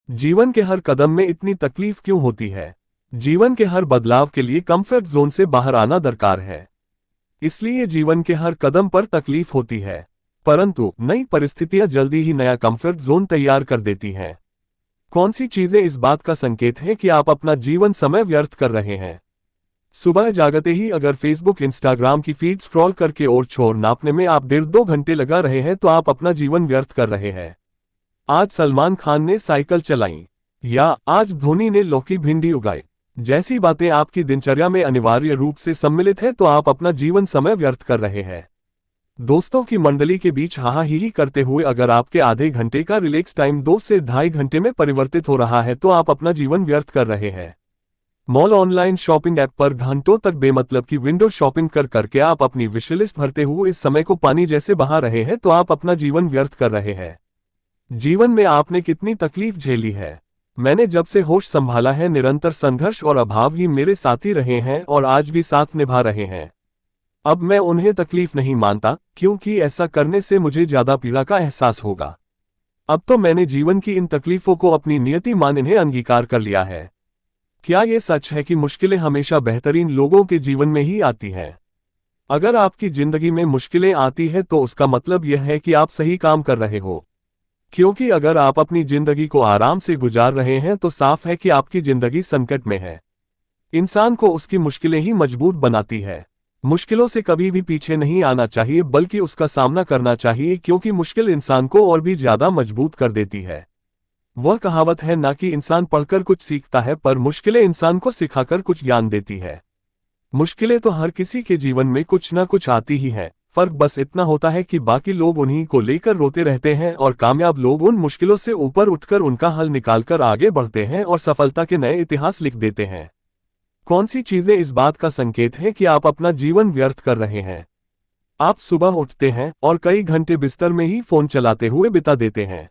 जीवन के हर कदम में इतनी तकलीफ क्यों होती है? जीवन के हर बदलाव के लिए कंफर्ट जोन से बाहर आना दरकार है। इसलिए जीवन के हर कदम पर तकलीफ होती है, परंतु नई परिस्थितियां जल्दी ही नया कंफर्ट जोन तैयार कर देती हैं। कौन सी चीजें इस बात का संकेत है कि आप अपना जीवन समय व्यर्थ कर रहे हैं? सुबह जागते ही अगर फेसबुक इंस्टाग्राम की फीड स्क्रॉल करके और छोर नापने में आप 1.5-2 घंटे लगा रहे हैं तो आप अपना जीवन व्यर्थ कर रहे हैं। आज सलमान खान ने साइकिल चलाई, या आज धोनी ने लौकी भिंडी उगाई जैसी बातें आपकी दिनचर्या में अनिवार्य रूप से सम्मिलित है तो आप अपना जीवन समय व्यर्थ कर रहे हैं। दोस्तों की मंडली के बीच हा ही करते हुए अगर आपके आधे घंटे का रिलैक्स टाइम 2 से 2.5 घंटे में परिवर्तित हो रहा है तो आप अपना जीवन व्यर्थ कर रहे हैं। मॉल ऑनलाइन शॉपिंग ऐप पर घंटों तक बेमतलब की विंडो शॉपिंग करके आप अपनी विश लिस्ट भरते हुए इस समय को पानी जैसे बहा रहे हैं तो आप अपना जीवन व्यर्थ कर रहे हैं। जीवन में आपने कितनी तकलीफ झेली है? मैंने जब से होश संभाला है निरंतर संघर्ष और अभाव ही मेरे साथी रहे हैं और आज भी साथ निभा रहे हैं। अब मैं उन्हें तकलीफ नहीं मानता, क्योंकि ऐसा करने से मुझे ज्यादा पीड़ा का एहसास होगा। अब तो मैंने जीवन की इन तकलीफों को अपनी नियति मान इन्हें अंगीकार कर लिया है। क्या ये सच है कि मुश्किलें हमेशा बेहतरीन लोगों के जीवन में ही आती हैं? अगर आपकी जिंदगी में मुश्किलें आती हैं तो उसका मतलब यह है कि आप सही काम कर रहे हो, क्योंकि अगर आप अपनी जिंदगी को आराम से गुजार रहे हैं तो साफ है कि आपकी जिंदगी संकट में है। इंसान को उसकी मुश्किलें ही मजबूत बनाती है। मुश्किलों से कभी भी पीछे नहीं आना चाहिए बल्कि उसका सामना करना चाहिए, क्योंकि मुश्किल इंसान को और भी ज्यादा मजबूत कर देती है। वह कहावत है ना कि इंसान पढ़कर कुछ सीखता है, पर मुश्किलें इंसान को सिखाकर कुछ ज्ञान देती है। मुश्किलें तो हर किसी के जीवन में कुछ ना कुछ आती ही है, फर्क बस इतना होता है कि बाकी लोग उन्हीं को लेकर रोते रहते हैं और कामयाब लोग उन मुश्किलों से ऊपर उठकर उनका हल निकालकर आगे बढ़ते हैं और सफलता के नए इतिहास लिख देते हैं। कौन सी चीजें इस बात का संकेत है कि आप अपना जीवन व्यर्थ कर रहे हैं? आप सुबह उठते हैं और कई घंटे बिस्तर में ही फोन चलाते हुए बिता देते हैं।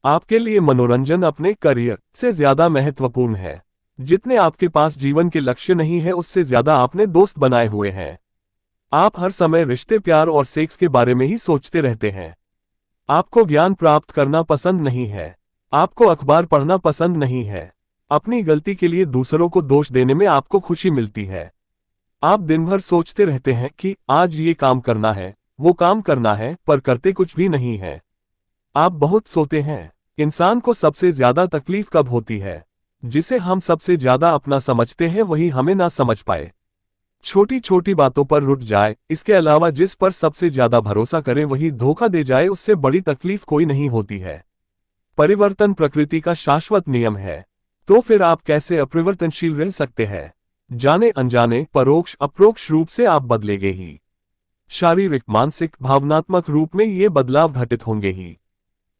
आपके लिए मनोरंजन अपने करियर से ज्यादा महत्वपूर्ण है। जितने आपके पास जीवन के लक्ष्य नहीं है उससे ज्यादा आपने दोस्त बनाए हुए हैं। आप हर समय रिश्ते, प्यार और सेक्स के बारे में ही सोचते रहते हैं। आपको ज्ञान प्राप्त करना पसंद नहीं है। आपको अखबार पढ़ना पसंद नहीं है। अपनी गलती के लिए दूसरों को दोष देने में आपको खुशी मिलती है। आप दिन भर सोचते रहते हैं कि आज ये काम करना है, वो काम करना है, पर करते कुछ भी नहीं है। आप बहुत सोते हैं। इंसान को सबसे ज्यादा तकलीफ कब होती है? जिसे हम सबसे ज्यादा अपना समझते हैं वही हमें ना समझ पाए, छोटी छोटी बातों पर रुठ जाए। इसके अलावा जिस पर सबसे ज्यादा भरोसा करे वही धोखा दे जाए, उससे बड़ी तकलीफ कोई नहीं होती है। परिवर्तन प्रकृति का शाश्वत नियम है, तो फिर आप कैसे अपरिवर्तनशील रह सकते हैं? जाने अनजाने, परोक्ष अप्रोक्ष रूप से आप बदलेंगे ही। शारीरिक, मानसिक, भावनात्मक रूप में ये बदलाव घटित होंगे ही।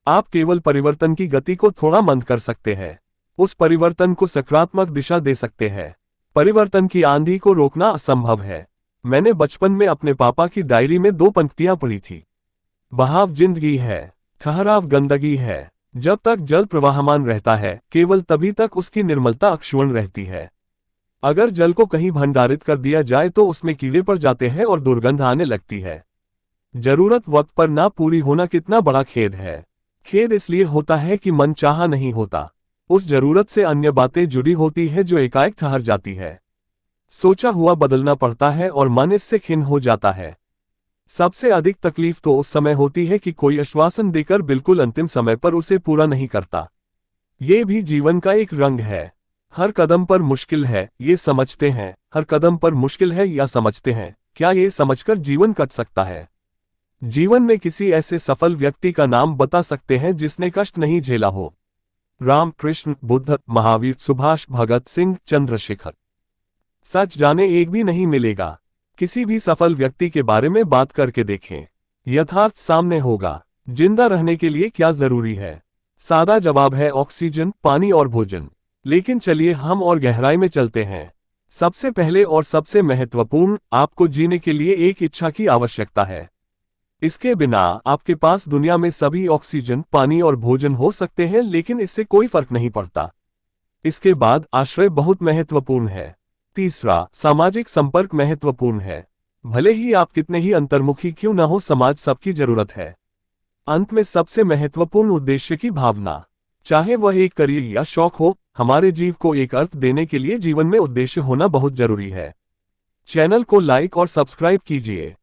आप केवल परिवर्तन की गति को थोड़ा मंद कर सकते हैं, उस परिवर्तन को सकारात्मक दिशा दे सकते हैं। परिवर्तन की आंधी को रोकना असंभव है। मैंने बचपन में अपने पापा की डायरी में 2 पंक्तियां पढ़ी थी। बहाव जिंदगी है, ठहराव गंदगी है। जब तक जल प्रवाहमान रहता है केवल तभी तक उसकी निर्मलता अक्षुण्ण रहती है। अगर जल को कहीं भंडारित कर दिया जाए तो उसमें कीड़े पड़ जाते हैं और दुर्गंध आने लगती है। जरूरत वक्त पर ना पूरी होना कितना बड़ा खेद है। खेद इसलिए होता है कि मन चाहा नहीं होता, उस जरूरत से अन्य बातें जुड़ी होती है जो एकाएक ठहर जाती है। सोचा हुआ बदलना पड़ता है और मन इससे खिन्न हो जाता है। सबसे अधिक तकलीफ तो उस समय होती है कि कोई आश्वासन देकर बिल्कुल अंतिम समय पर उसे पूरा नहीं करता। ये भी जीवन का एक रंग है। हर कदम पर मुश्किल है ये समझते हैं, हर कदम पर मुश्किल है या समझते हैं, क्या ये समझकर जीवन कट सकता है? जीवन में किसी ऐसे सफल व्यक्ति का नाम बता सकते हैं जिसने कष्ट नहीं झेला हो? राम, कृष्ण, बुद्ध, महावीर, सुभाष, भगत सिंह, चंद्रशेखर। सच जाने एक भी नहीं मिलेगा। किसी भी सफल व्यक्ति के बारे में बात करके देखें, यथार्थ सामने होगा। जिंदा रहने के लिए क्या जरूरी है? सादा जवाब है ऑक्सीजन, पानी और भोजन। लेकिन चलिए हम और गहराई में चलते हैं। सबसे पहले और सबसे महत्वपूर्ण, आपको जीने के लिए एक इच्छा की आवश्यकता है। इसके बिना आपके पास दुनिया में सभी ऑक्सीजन, पानी और भोजन हो सकते हैं, लेकिन इससे कोई फर्क नहीं पड़ता। इसके बाद आश्रय बहुत महत्वपूर्ण है। तीसरा, सामाजिक संपर्क महत्वपूर्ण है। भले ही आप कितने ही अंतर्मुखी क्यों न हो, समाज सबकी जरूरत है। अंत में सबसे महत्वपूर्ण, उद्देश्य की भावना। चाहे वह एक करियर या शौक हो, हमारे जीव को एक अर्थ देने के लिए जीवन में उद्देश्य होना बहुत जरूरी है। चैनल को लाइक और सब्सक्राइब कीजिए।